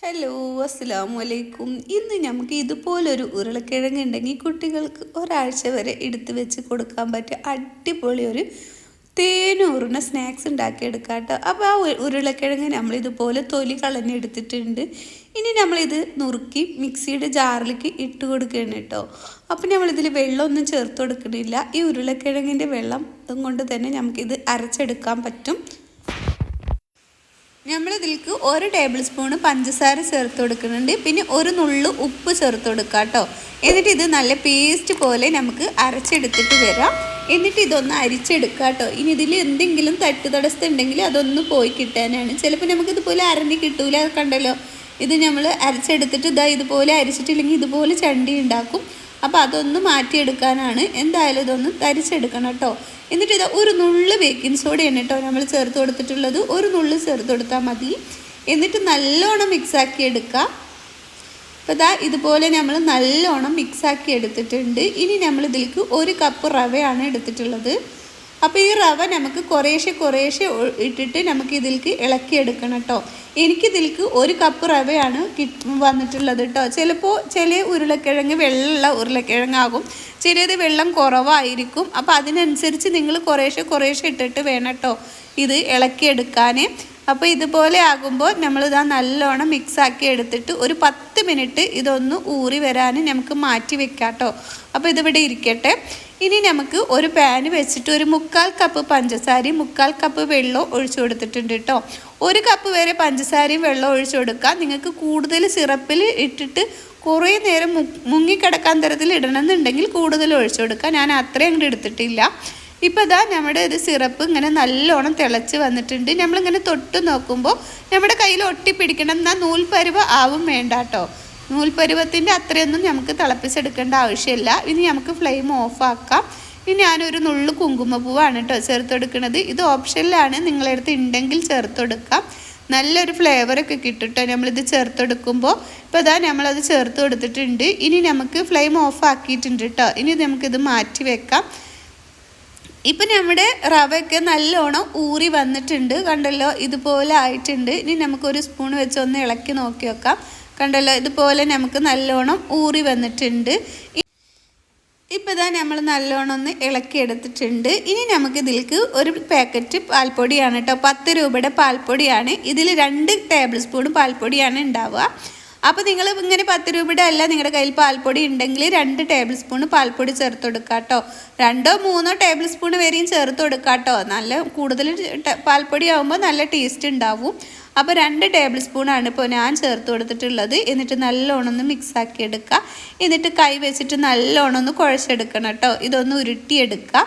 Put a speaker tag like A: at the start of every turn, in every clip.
A: Hello, അസ്സലാമു അലൈക്കും. ഇന്ന് നമുക്ക് ഇതുപോലൊരു ഉരുളക്കിഴങ്ങ് ഉണ്ടെങ്കിൽ കുട്ടികൾക്ക് ഒരാഴ്ച വരെ എടുത്ത് വെച്ച് കൊടുക്കാൻ പറ്റിയ അടിപൊളി ഒരു തേനൂറുന്ന സ്നാക്സ് ഉണ്ടാക്കിയെടുക്കാം കേട്ടോ. അപ്പോൾ ആ ഉരുളക്കിഴങ്ങ് നമ്മളിതുപോലെ തൊലി കളഞ്ഞെടുത്തിട്ടുണ്ട്. ഇനി നമ്മളിത് നുറുക്കി മിക്സിയുടെ ജാറിലേക്ക് ഇട്ട് കൊടുക്കുകയാണ് കേട്ടോ. അപ്പോൾ നമ്മളിതിൽ വെള്ളമൊന്നും ചേർത്ത് കൊടുക്കണില്ല. ഈ ഉരുളക്കിഴങ്ങിൻ്റെ വെള്ളം കൊണ്ട് തന്നെ നമുക്കിത് അരച്ചെടുക്കാൻ പറ്റും. നമ്മളിതിലേക്ക് 1 ടേബിൾ സ്പൂൺ പഞ്ചസാര ചേർത്ത് കൊടുക്കുന്നുണ്ട്. പിന്നെ ഒരു നുള്ളു ഉപ്പ് ചേർത്ത് കൊടുക്കുക കേട്ടോ. എന്നിട്ട് ഇത് നല്ല പേസ്റ്റ് പോലെ നമുക്ക് അരച്ചെടുത്തിട്ട് വരാം. എന്നിട്ട് ഇതൊന്ന് അരിച്ചെടുക്കുക കേട്ടോ. ഇനി ഇതിൽ എന്തെങ്കിലും തട്ടുതടസ്സം ഉണ്ടെങ്കിൽ അതൊന്ന് പോയി കിട്ടാനാണ്. ചിലപ്പോൾ നമുക്കിതുപോലെ അരഞ്ഞ് കിട്ടൂല. കണ്ടല്ലോ, ഇത് നമ്മൾ അരച്ചെടുത്തിട്ട് ഇതുപോലെ അരിച്ചിട്ടില്ലെങ്കിൽ ഇതുപോലെ ചണ്ടി ഉണ്ടാക്കും. അപ്പോൾ അതൊന്ന് മാറ്റിയെടുക്കാനാണ്. എന്തായാലും ഇതൊന്ന് തരിച്ചെടുക്കണം കേട്ടോ. എന്നിട്ട് ഇത് ഒരു നുള്ള് ബേക്കിംഗ് സോഡയാണ് കേട്ടോ നമ്മൾ ചേർത്ത് കൊടുത്തിട്ടുള്ളത്. ഒരു നുള്ള് ചേർത്ത് കൊടുത്താൽ മതി. എന്നിട്ട് നല്ലോണം മിക്സാക്കി എടുക്കുക. അപ്പോൾ ഇതുപോലെ നമ്മൾ നല്ലോണം മിക്സാക്കി എടുത്തിട്ടുണ്ട്. ഇനി നമ്മൾ ഇതിലേക്ക് 1 കപ്പ് റവയാണ് എടുത്തിട്ടുള്ളത്. അപ്പോൾ ഈ റവ നമുക്ക് കുറേശ്ശെ ഇട്ടിട്ട് നമുക്ക് ഇതിലേക്ക് ഇളക്കിയെടുക്കണം കേട്ടോ. എനിക്കിതിലേക്ക് 1 കപ്പ് റവയാണ് വന്നിട്ടുള്ളത് കേട്ടോ. ചിലപ്പോൾ ചില ഉരുളക്കിഴങ്ങ് വെള്ളമുള്ള ഉരുളക്കിഴങ്ങാകും, ചിലത് വെള്ളം കുറവായിരിക്കും. അപ്പോൾ അതിനനുസരിച്ച് നിങ്ങൾ കുറേശ്ശെ ഇട്ടിട്ട് വേണം കേട്ടോ ഇത് ഇളക്കിയെടുക്കാൻ. അപ്പോൾ ഇതുപോലെ ആകുമ്പോൾ നമ്മളിതാ നല്ലോണം മിക്സാക്കി എടുത്തിട്ട് ഒരു 10 മിനിറ്റ് ഇതൊന്ന് ഊറി വരാൻ നമുക്ക് മാറ്റി വെക്കാം കേട്ടോ. അപ്പോൾ ഇതിവിടെ ഇരിക്കട്ടെ. ഇനി നമുക്ക് ഒരു പാന് വെച്ചിട്ട് ഒരു 3/4 കപ്പ് പഞ്ചസാരയും 3/4 കപ്പ് വെള്ളവും ഒഴിച്ചു കൊടുത്തിട്ടുണ്ട് കേട്ടോ. 1 കപ്പ് വരെ പഞ്ചസാരയും വെള്ളം ഒഴിച്ചു കൊടുക്കുക. നിങ്ങൾക്ക് കൂടുതൽ സിറപ്പിൽ ഇട്ടിട്ട് കുറേ നേരം മുങ്ങിക്കിടക്കാൻ തരത്തിൽ ഇടണമെന്നുണ്ടെങ്കിൽ കൂടുതൽ ഒഴിച്ചു കൊടുക്കുക. ഞാൻ അത്രയും അങ്ങോട്ട് എടുത്തിട്ടില്ല. ഇപ്പോൾ നമ്മുടെ ഇത് സിറപ്പ് ഇങ്ങനെ നല്ലോണം തിളച്ച് വന്നിട്ടുണ്ട്. നമ്മളിങ്ങനെ തൊട്ട് നോക്കുമ്പോൾ നമ്മുടെ കയ്യിൽ ഒട്ടിപ്പിടിക്കണം. എന്നാൽ നൂൽപ്പരുവ ആവും വേണ്ട കേട്ടോ. നൂൽപ്പരുവത്തിൻ്റെ അത്രയൊന്നും നമുക്ക് തിളപ്പിച്ചെടുക്കേണ്ട ആവശ്യമില്ല. ഇനി നമുക്ക് ഫ്ലെയിം ഓഫാക്കാം. ഇനി ഞാനൊരു നുള്ളു കുങ്കുമപ്പൂവാണ് കേട്ടോ ചേർത്ത് കൊടുക്കുന്നത്. ഇത് ഓപ്ഷനിലാണ്, നിങ്ങളുടെ അടുത്ത് ഉണ്ടെങ്കിൽ ചേർത്ത് കൊടുക്കാം. നല്ലൊരു ഫ്ലേവറൊക്കെ കിട്ടും കേട്ടോ നമ്മളിത് ചേർത്തെടുക്കുമ്പോൾ. ഇപ്പോൾ നമ്മളത് ചേർത്ത് കൊടുത്തിട്ടുണ്ട്. ഇനി നമുക്ക് ഫ്ലെയിം ഓഫ് ആക്കിയിട്ടുണ്ട് കേട്ടോ. ഇനി നമുക്കിത് മാറ്റി വെക്കാം. ഇപ്പം നമ്മുടെ റവയൊക്കെ നല്ലോണം ഊറി വന്നിട്ടുണ്ട്. കണ്ടല്ലോ, ഇതുപോലെ ആയിട്ടുണ്ട്. ഇനി നമുക്കൊരു സ്പൂൺ വെച്ച് ഒന്ന് ഇളക്കി നോക്കി വെക്കാം. കണ്ടല്ലോ, ഇതുപോലെ നമുക്ക് നല്ലോണം ഊറി വന്നിട്ടുണ്ട്. ഇപ്പോൾ നമ്മൾ നല്ലോണം ഒന്ന് ഇളക്കിയെടുത്തിട്ടുണ്ട്. ഇനി നമുക്കിതിലേക്ക് ഒരു പാക്കറ്റ് പാൽപ്പൊടിയാണ് കേട്ടോ. 10 രൂപയുടെ പാൽപ്പൊടിയാണ്. ഇതിൽ 2 ടേബിൾ സ്പൂൺ പാൽപ്പൊടിയാണ് ഉണ്ടാവുക. അപ്പോൾ നിങ്ങൾ ഇങ്ങനെ 10 രൂപയുടെ അല്ല, നിങ്ങളുടെ കയ്യിൽ പാൽപ്പൊടി ഉണ്ടെങ്കിൽ 2 ടേബിൾ സ്പൂൺ പാൽപ്പൊടി ചേർത്ത് കൊടുക്കുക കേട്ടോ. 2-3 ടേബിൾ സ്പൂൺ വരെയും ചേർത്ത് കൊടുക്കുക കേട്ടോ. നല്ല കൂടുതൽ പാൽപ്പൊടി ആകുമ്പോൾ നല്ല ടേസ്റ്റ് ഉണ്ടാവും. അപ്പോൾ 2 ടേബിൾ സ്പൂണാണ് ഇപ്പോൾ ഞാൻ ചേർത്ത് കൊടുത്തിട്ടുള്ളത്. എന്നിട്ട് നല്ലോണം ഒന്ന് മിക്സാക്കി എടുക്കുക. എന്നിട്ട് കൈ വെച്ചിട്ട് നല്ലോണം ഒന്ന് കുഴച്ചെടുക്കണം കേട്ടോ. ഇതൊന്ന് ഉരുട്ടിയെടുക്കുക.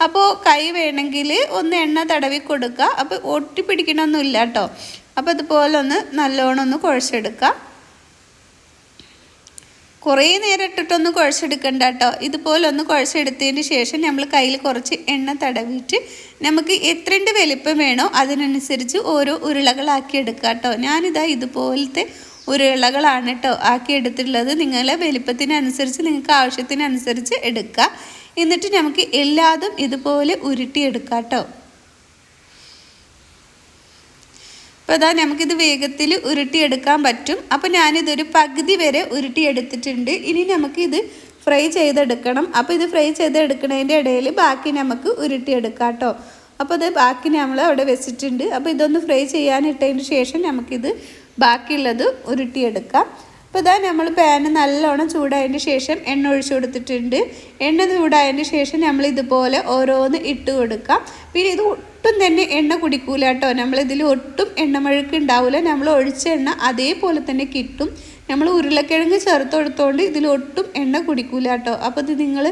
A: അപ്പോൾ കൈ വേണമെങ്കിൽ ഒന്ന് എണ്ണ തടവി കൊടുക്കുക. അപ്പോൾ ഒട്ടിപ്പിടിക്കണമൊന്നുമില്ല കേട്ടോ. അപ്പോൾ ഇതുപോലെ ഒന്ന് നല്ലോണം ഒന്ന് കുഴച്ചെടുക്കുക. കുറേ നേരം ഇട്ടിട്ടൊന്ന് കുഴച്ചെടുക്കണ്ട കേട്ടോ. ഇതുപോലെ ഒന്ന് കുഴച്ചെടുത്തതിന് ശേഷം നമ്മൾ കയ്യിൽ കുറച്ച് എണ്ണ തടവിയിട്ട് നമുക്ക് എത്രണ്ട് വലിപ്പം വേണോ അതിനനുസരിച്ച് ഓരോ ഉരുളകളാക്കി എടുക്കുക കേട്ടോ. ഞാനിതാ ഇതുപോലത്തെ ഉരുളകളാണ് കേട്ടോ ആക്കി എടുത്തിട്ടുള്ളത്. നിങ്ങളെ വലിപ്പത്തിനനുസരിച്ച് നിങ്ങൾക്ക് ആവശ്യത്തിനനുസരിച്ച് എടുക്കുക. എന്നിട്ട് നമുക്ക് എല്ലാതും ഇതുപോലെ ഉരുട്ടിയെടുക്കാം കേട്ടോ. അപ്പോൾ നമുക്കിത് വേഗത്തിൽ ഉരുട്ടിയെടുക്കാൻ പറ്റും. അപ്പോൾ ഞാനിതൊരു പകുതി വരെ ഉരുട്ടിയെടുത്തിട്ടുണ്ട്. ഇനി നമുക്കിത് ഫ്രൈ ചെയ്തെടുക്കണം. അപ്പോൾ ഇത് ഫ്രൈ ചെയ്തെടുക്കുന്നതിൻ്റെ ഇടയിൽ ബാക്കി നമുക്ക് ഉരുട്ടിയെടുക്കാം കേട്ടോ. അപ്പോൾ ബാക്കി നമ്മൾ അവിടെ വെച്ചിട്ടുണ്ട്. അപ്പോൾ ഇതൊന്ന് ഫ്രൈ ചെയ്യാനിട്ടതിന് ശേഷം നമുക്കിത് ബാക്കിയുള്ളത് ഉരുട്ടിയെടുക്കാം. അപ്പോൾ നമ്മൾ പാന് നല്ലോണം ചൂടായതിന് ശേഷം എണ്ണ ഒഴിച്ചു കൊടുത്തിട്ടുണ്ട്. എണ്ണ ചൂടായതിന് ശേഷം നമ്മൾ ഇതുപോലെ ഓരോന്ന് ഇട്ട് കൊടുക്കാം. പിന്നെ ഇത് ഒട്ടും തന്നെ എണ്ണ കുടിക്കൂല കേട്ടോ. നമ്മളിതിൽ ഒട്ടും എണ്ണമഴുക്ക് ഉണ്ടാവില്ല. നമ്മൾ ഒഴിച്ച എണ്ണ അതേപോലെ തന്നെ കിട്ടും. നമ്മൾ ഉരുളക്കിഴങ്ങ് ചേർത്ത് കൊടുത്തോണ്ട് ഇതിലൊട്ടും എണ്ണ കുടിക്കൂല കേട്ടോ. അപ്പോൾ ഇത് നിങ്ങൾ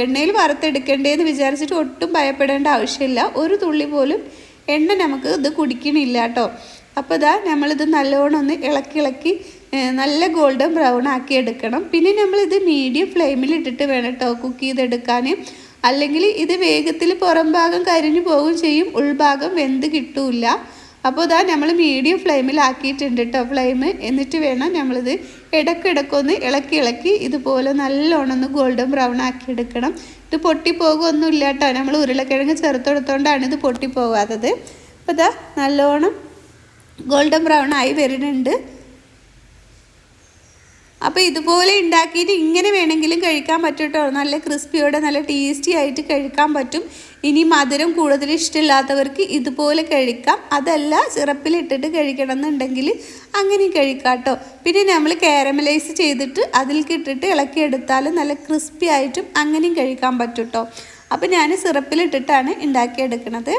A: എണ്ണയിൽ വറുത്തെടുക്കണ്ടേന്ന് വിചാരിച്ചിട്ട് ഒട്ടും ഭയപ്പെടേണ്ട ആവശ്യമില്ല. ഒരു തുള്ളി പോലും എണ്ണ നമുക്ക് ഇത് കുടിക്കണില്ല കേട്ടോ. അപ്പോൾ നമ്മളിത് നല്ലോണം ഒന്ന് ഇളക്കി നല്ല ഗോൾഡൻ ബ്രൗൺ ആക്കി എടുക്കണം. പിന്നെ നമ്മളിത് മീഡിയം ഫ്ലെയിമിൽ ഇട്ടിട്ട് വേണം കേട്ടോ കുക്ക് ചെയ്തെടുക്കാൻ. അല്ലെങ്കിൽ ഇത് വേഗത്തിൽ പുറം ഭാഗം കരിഞ്ഞു പോകും ചെയ്യും, ഉൾഭാഗം വെന്ത് കിട്ടൂല. അപ്പോൾ നമ്മൾ മീഡിയം ഫ്ലെയിമിലാക്കിയിട്ടുണ്ട് കേട്ടോ ഫ്ലെയിം. എന്നിട്ട് വേണം നമ്മളിത് ഇടയ്ക്കിടയ്ക്കൊന്ന് ഇളക്കി ഇതുപോലെ നല്ലോണം ഒന്ന് ഗോൾഡൻ ബ്രൗൺ ആക്കി എടുക്കണം. ഇത് പൊട്ടിപ്പോകുമൊന്നുമില്ല കേട്ടോ. നമ്മൾ ഉരുളക്കിഴങ്ങ് ചേർത്തെടുത്തോണ്ടാണ് ഇത് പൊട്ടിപ്പോകാത്തത്. അപ്പോൾ നല്ലോണം ഗോൾഡൻ ബ്രൗൺ ആയി വരുന്നുണ്ട്. അപ്പോൾ ഇതുപോലെ ഉണ്ടാക്കിയിട്ട് ഇങ്ങനെ വേണമെങ്കിലും കഴിക്കാൻ പറ്റും കേട്ടോ. നല്ല ക്രിസ്പിയോടെ നല്ല ടേസ്റ്റി ആയിട്ട് കഴിക്കാൻ പറ്റും. ഇനി മധുരം കൂടുതൽ ഇഷ്ടമില്ലാത്തവർക്ക് ഇതുപോലെ കഴിക്കാം. അതല്ല സിറപ്പിലിട്ടിട്ട് കഴിക്കണം എന്നുണ്ടെങ്കിൽ അങ്ങനെയും കഴിക്കാം കേട്ടോ. പിന്നെ നമ്മൾ കാരമലൈസ് ചെയ്തിട്ട് അതിലേക്ക് ഇട്ടിട്ട് ഇളക്കിയെടുത്താൽ നല്ല ക്രിസ്പി ആയിട്ടും അങ്ങനെയും കഴിക്കാൻ പറ്റും കേട്ടോ. അപ്പോൾ ഞാൻ സിറപ്പിലിട്ടിട്ടാണ് ഉണ്ടാക്കിയെടുക്കുന്നത്.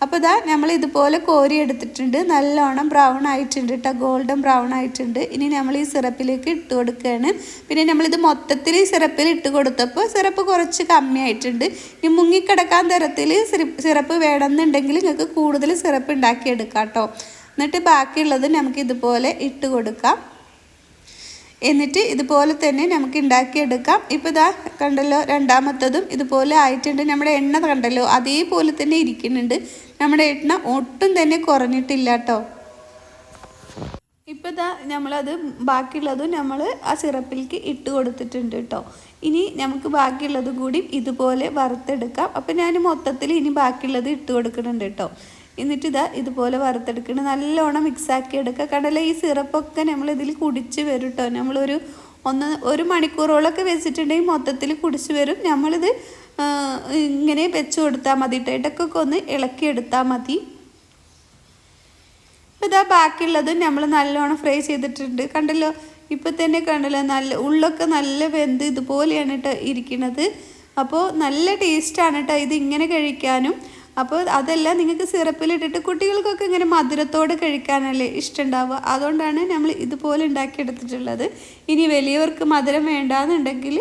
A: അപ്പോൾ ഇതാ നമ്മൾ ഇതുപോലെ കോരി എടുത്തിട്ടുണ്ട്. നല്ലോണം ബ്രൗൺ ആയിട്ടുണ്ട് കേട്ടോ, ഗോൾഡൻ ബ്രൗൺ ആയിട്ടുണ്ട്. ഇനി നമ്മൾ ഈ സിറപ്പിലേക്ക് ഇട്ട് കൊടുക്കുകയാണ്. പിന്നെ നമ്മളിത് മൊത്തത്തിൽ സിറപ്പിൽ ഇട്ട് കൊടുത്തപ്പോൾ സിറപ്പ് കുറച്ച് കമ്മിയായിട്ടുണ്ട്. ഇനി മുങ്ങിക്കിടക്കാൻ തരത്തിൽ സിറപ്പ് വേണമെന്നുണ്ടെങ്കിൽ നിങ്ങൾക്ക് കൂടുതൽ സിറപ്പ് ഉണ്ടാക്കിയെടുക്കാം കേട്ടോ. എന്നിട്ട് ബാക്കിയുള്ളത് നമുക്ക് ഇതുപോലെ ഇട്ട് കൊടുക്കാം. എന്നിട്ട് ഇതുപോലെ തന്നെ നമുക്ക് ഉണ്ടാക്കിയെടുക്കാം. ഇപ്പോൾ ഇതാ കണ്ടല്ലോ, രണ്ടാമത്തതും ഇതുപോലെ ആയിട്ടുണ്ട്. നമ്മുടെ എണ്ണ കണ്ടല്ലോ അതേപോലെ തന്നെ ഇരിക്കുന്നുണ്ട്. നമ്മുടെ എണ്ണ ഒട്ടും തന്നെ കുറഞ്ഞിട്ടില്ല കേട്ടോ. ഇപ്പോൾ ഇതാ നമ്മളത് ബാക്കിയുള്ളതും നമ്മൾ ആ സിറപ്പിലേക്ക് ഇട്ട് കൊടുത്തിട്ടുണ്ട് കേട്ടോ. ഇനി നമുക്ക് ബാക്കിയുള്ളതും കൂടി ഇതുപോലെ വറുത്തെടുക്കാം. അപ്പോൾ ഞാൻ മൊത്തത്തിൽ ഇനി ബാക്കിയുള്ളത് ഇട്ട് കൊടുക്കുന്നുണ്ട് കേട്ടോ. എന്നിട്ട് ഇതാ ഇതുപോലെ വറുത്തെടുക്കണം. നല്ലോണം മിക്സാക്കി എടുക്കുക. കടല ഈ സിറപ്പൊക്കെ നമ്മളിതിൽ കുടിച്ച് വരും കേട്ടോ. നമ്മളൊരു 1 മണിക്കൂറോളൊക്കെ വെച്ചിട്ടുണ്ടെങ്കിൽ മൊത്തത്തിൽ കുടിച്ച് വരും. നമ്മളിത് ഇങ്ങനെ വെച്ച് കൊടുത്താൽ മതി കേട്ടോ. ഇടയ്ക്കൊക്കെ ഒന്ന് ഇളക്കിയെടുത്താൽ മതി. അപ്പോൾ ഇതാ ബാക്കിയുള്ളത് നമ്മൾ നല്ലോണം ഫ്രൈ ചെയ്തിട്ടുണ്ട്. കണ്ടല്ലോ, ഇപ്പം തന്നെ കണ്ടല്ലോ, നല്ല ഉള്ളൊക്കെ നല്ല വെന്ത് ഇതുപോലെയാണ് കേട്ടോ ഇരിക്കുന്നത്. അപ്പോൾ നല്ല ടേസ്റ്റാണ് കേട്ടോ ഇത് ഇങ്ങനെ കഴിക്കാനും. അപ്പോൾ അതല്ല, നിങ്ങൾക്ക് സിറപ്പിലിട്ടിട്ട് കുട്ടികൾക്കൊക്കെ ഇങ്ങനെ മധുരത്തോടെ കഴിക്കാനല്ലേ ഇഷ്ടമുണ്ടാവുക. അതുകൊണ്ടാണ് നമ്മൾ ഇതുപോലെ ഉണ്ടാക്കിയെടുത്തിട്ടുള്ളത്. ഇനി വലിയവർക്ക് മധുരം വേണ്ടാന്നുണ്ടെങ്കിൽ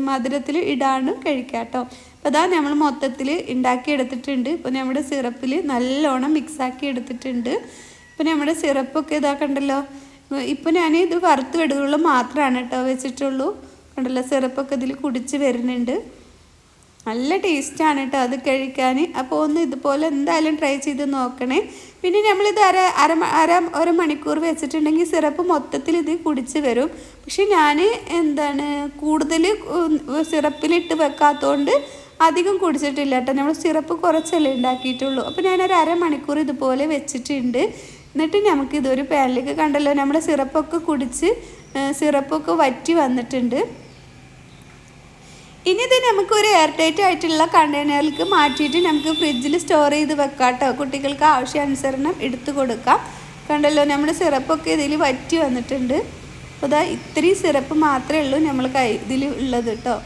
A: മധുരത്തിൽ ഇടാനും കഴിക്കാം കേട്ടോ. അപ്പോൾ അതാ നമ്മൾ മൊത്തത്തിൽ ഉണ്ടാക്കിയെടുത്തിട്ടുണ്ട്. ഇപ്പോൾ നമ്മുടെ സിറപ്പിൽ നല്ലോണം മിക്സാക്കി എടുത്തിട്ടുണ്ട്. ഇപ്പോൾ നമ്മുടെ സിറപ്പൊക്കെ ഇതാ കണ്ടല്ലോ. ഇപ്പോൾ ഞാൻ ഇത് വറുത്ത് വെടുകളിൽ മാത്രമാണ് കേട്ടോ വെച്ചിട്ടുള്ളൂ. കണ്ടല്ലോ, സിറപ്പൊക്കെ ഇതിൽ കുടിച്ച് വരുന്നുണ്ട്. നല്ല ടേസ്റ്റാണ് കേട്ടോ അത് കഴിക്കാൻ. അപ്പോൾ ഒന്ന് ഇതുപോലെ എന്തായാലും ട്രൈ ചെയ്ത് നോക്കണേ. പിന്നെ നമ്മളിത് ഒരു മണിക്കൂർ വെച്ചിട്ടുണ്ടെങ്കിൽ സിറപ്പ് മൊത്തത്തിൽ ഇത് കുടിച്ച് വരും. പക്ഷെ ഞാൻ കൂടുതൽ സിറപ്പിലിട്ട് വെക്കാത്തതുകൊണ്ട് അധികം കുടിച്ചിട്ടില്ല കേട്ടോ. നമ്മൾ സിറപ്പ് കുറച്ചല്ലേ ഉണ്ടാക്കിയിട്ടുള്ളൂ. അപ്പോൾ ഞാനൊരു അരമണിക്കൂർ ഇതുപോലെ വെച്ചിട്ടുണ്ട്. എന്നിട്ട് നമുക്കിതൊരു പാനിലേക്ക് കണ്ടല്ലോ, നമ്മുടെ സിറപ്പൊക്കെ കുടിച്ച് സിറപ്പൊക്കെ വറ്റി വന്നിട്ടുണ്ട്. ഇനി ഇത് നമുക്കൊരു എയർ ടൈറ്റ് ആയിട്ടുള്ള കണ്ടെയ്നറിലേക്ക് മാറ്റിയിട്ട് നമുക്ക് ഫ്രിഡ്ജിൽ സ്റ്റോർ ചെയ്ത് വെക്കാം കേട്ടോ. കുട്ടികൾക്ക് ആവശ്യാനുസരണം എടുത്തു കൊടുക്കാം. കണ്ടല്ലോ, നമ്മുടെ സിറപ്പൊക്കെ ഇതിൽ വറ്റി വന്നിട്ടുണ്ട്. അപ്പോൾ ഇതാ ഇത്രയും സിറപ്പ് മാത്രമേ ഉള്ളൂ നമ്മൾ ഇതിൽ ഉള്ളത് കേട്ടോ.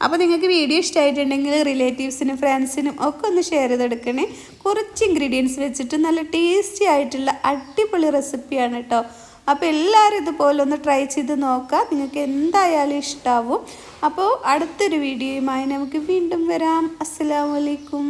A: അപ്പോൾ നിങ്ങൾക്ക് വീഡിയോ ഇഷ്ടമായിട്ടുണ്ടെങ്കിൽ റിലേറ്റീവ്സിനും ഫ്രണ്ട്സിനും ഒക്കെ ഒന്ന് ഷെയർ ചെയ്തെടുക്കണേ. കുറച്ച് ഇൻഗ്രീഡിയൻസ് വെച്ചിട്ട് നല്ല ടേസ്റ്റി ആയിട്ടുള്ള അടിപൊളി റെസിപ്പിയാണ് കേട്ടോ. അപ്പോൾ എല്ലാവരും ഇതുപോലെ ഒന്ന് ട്രൈ ചെയ്ത് നോക്കാം. നിങ്ങൾക്ക് എന്തായാലും ഇഷ്ടമാവും. അപ്പോൾ അടുത്തൊരു വീഡിയോയുമായി നമുക്ക് വീണ്ടും വരാം. അസ്സലാമു അലൈക്കും.